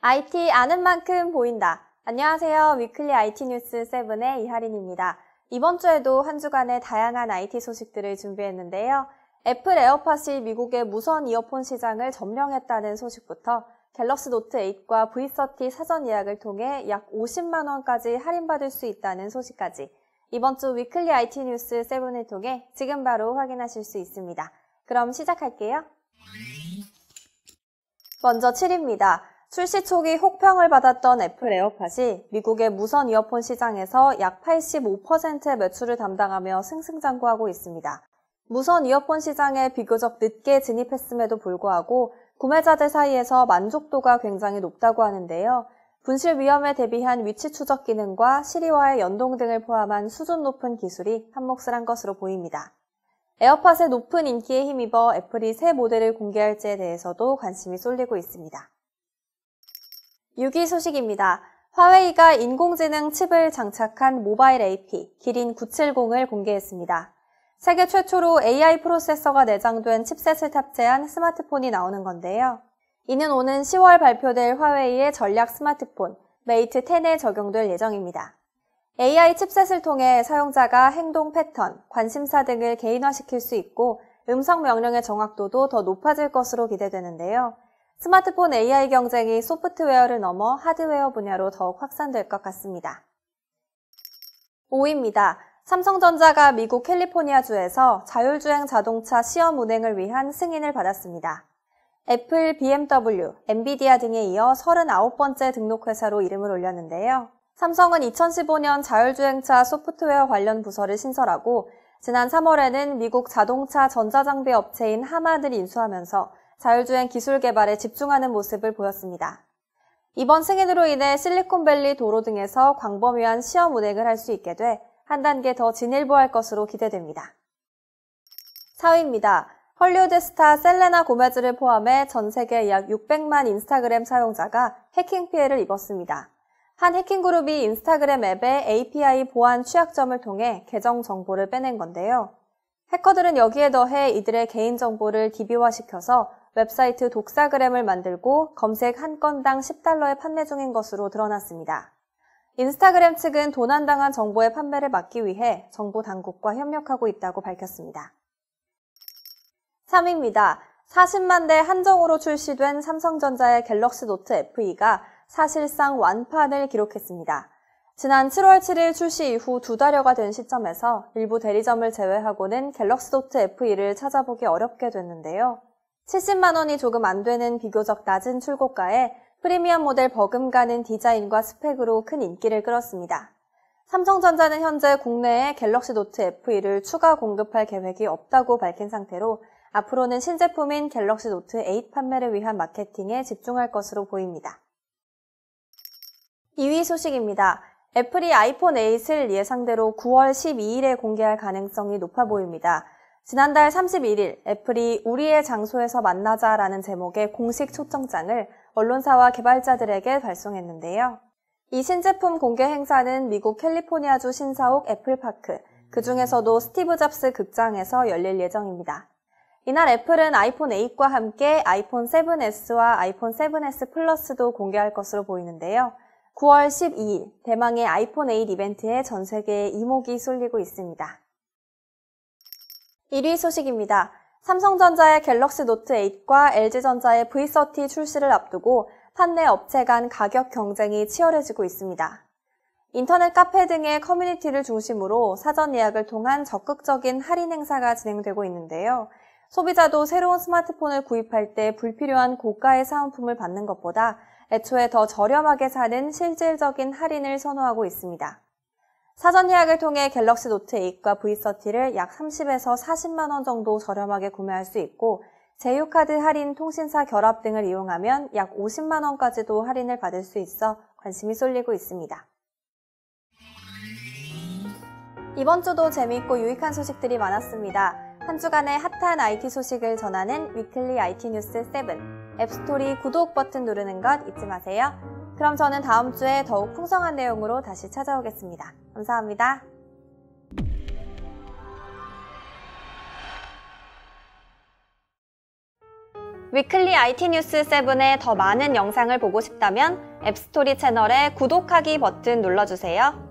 IT 아는 만큼 보인다. 안녕하세요. 위클리 IT 뉴스 7의 이하린입니다. 이번 주에도 한 주간의 다양한 IT 소식들을 준비했는데요. 애플 에어팟이 미국의 무선 이어폰 시장을 점령했다는 소식부터 갤럭시 노트 8과 V30 사전 예약을 통해 약 50만 원까지 할인받을 수 있다는 소식까지 이번 주 위클리 IT 뉴스 7을 통해 지금 바로 확인하실 수 있습니다. 그럼 시작할게요. 먼저 7위입니다. 출시 초기 혹평을 받았던 애플 에어팟이 미국의 무선 이어폰 시장에서 약 85%의 매출을 담당하며 승승장구하고 있습니다. 무선 이어폰 시장에 비교적 늦게 진입했음에도 불구하고 구매자들 사이에서 만족도가 굉장히 높다고 하는데요. 분실 위험에 대비한 위치 추적 기능과 시리와의 연동 등을 포함한 수준 높은 기술이 한몫을 한 것으로 보입니다. 에어팟의 높은 인기에 힘입어 애플이 새 모델을 공개할지에 대해서도 관심이 쏠리고 있습니다. 6위 소식입니다. 화웨이가 인공지능 칩을 장착한 모바일 AP 기린 970을 공개했습니다. 세계 최초로 AI 프로세서가 내장된 칩셋을 탑재한 스마트폰이 나오는 건데요. 이는 오는 10월 발표될 화웨이의 전략 스마트폰 메이트 10에 적용될 예정입니다. AI 칩셋을 통해 사용자가 행동 패턴, 관심사 등을 개인화시킬 수 있고 음성 명령의 정확도도 더 높아질 것으로 기대되는데요. 스마트폰 AI 경쟁이 소프트웨어를 넘어 하드웨어 분야로 더욱 확산될 것 같습니다. 5위입니다. 삼성전자가 미국 캘리포니아주에서 자율주행 자동차 시험 운행을 위한 승인을 받았습니다. 애플, BMW, 엔비디아 등에 이어 39번째 등록회사로 이름을 올렸는데요. 삼성은 2015년 자율주행차 소프트웨어 관련 부서를 신설하고 지난 3월에는 미국 자동차 전자장비 업체인 하만을 인수하면서 자율주행 기술 개발에 집중하는 모습을 보였습니다. 이번 승인으로 인해 실리콘밸리 도로 등에서 광범위한 시험 운행을 할 수 있게 돼 한 단계 더 진일보할 것으로 기대됩니다. 4위입니다. 헐리우드 스타 셀레나 고메즈를 포함해 전 세계 약 600만 인스타그램 사용자가 해킹 피해를 입었습니다. 한 해킹 그룹이 인스타그램 앱의 API 보안 취약점을 통해 계정 정보를 빼낸 건데요. 해커들은 여기에 더해 이들의 개인정보를 DB화시켜서 웹사이트 독사그램을 만들고 검색 한 건당 $10에 판매 중인 것으로 드러났습니다. 인스타그램 측은 도난당한 정보의 판매를 막기 위해 정보 당국과 협력하고 있다고 밝혔습니다. 3위입니다. 40만 대 한정으로 출시된 삼성전자의 갤럭시 노트 FE가 사실상 완판을 기록했습니다. 지난 7월 7일 출시 이후 2달여가 된 시점에서 일부 대리점을 제외하고는 갤럭시 노트 FE를 찾아보기 어렵게 됐는데요. 70만 원이 조금 안 되는 비교적 낮은 출고가에 프리미엄 모델 버금가는 디자인과 스펙으로 큰 인기를 끌었습니다. 삼성전자는 현재 국내에 갤럭시 노트 FE를 추가 공급할 계획이 없다고 밝힌 상태로 앞으로는 신제품인 갤럭시 노트 8 판매를 위한 마케팅에 집중할 것으로 보입니다. 2위 소식입니다. 애플이 아이폰 8을 예상대로 9월 12일에 공개할 가능성이 높아 보입니다. 지난달 31일 애플이 우리의 장소에서 만나자라는 제목의 공식 초청장을 언론사와 개발자들에게 발송했는데요. 이 신제품 공개 행사는 미국 캘리포니아주 신사옥 애플파크, 그중에서도 스티브 잡스 극장에서 열릴 예정입니다. 이날 애플은 아이폰 8과 함께 아이폰 7s와 아이폰 7s 플러스도 공개할 것으로 보이는데요. 9월 12일 대망의 아이폰 8 이벤트에 전 세계에 이목이 쏠리고 있습니다. 1위 소식입니다. 삼성전자의 갤럭시 노트 8과 LG전자의 V30 출시를 앞두고 판매 업체 간 가격 경쟁이 치열해지고 있습니다. 인터넷 카페 등의 커뮤니티를 중심으로 사전 예약을 통한 적극적인 할인 행사가 진행되고 있는데요. 소비자도 새로운 스마트폰을 구입할 때 불필요한 고가의 사은품을 받는 것보다 애초에 더 저렴하게 사는 실질적인 할인을 선호하고 있습니다. 사전 예약을 통해 갤럭시 노트 8과 V30를 약 30에서 40만 원 정도 저렴하게 구매할 수 있고 제휴카드 할인, 통신사 결합 등을 이용하면 약 50만 원까지도 할인을 받을 수 있어 관심이 쏠리고 있습니다. 이번 주도 재미있고 유익한 소식들이 많았습니다. 한 주간의 핫한 IT 소식을 전하는 위클리 IT 뉴스 7, 앱스토리 구독 버튼 누르는 것 잊지 마세요. 그럼 저는 다음 주에 더욱 풍성한 내용으로 다시 찾아오겠습니다. 감사합니다. 위클리 IT 뉴스 7의 더 많은 영상을 보고 싶다면 앱스토리 채널의 구독하기 버튼 눌러주세요.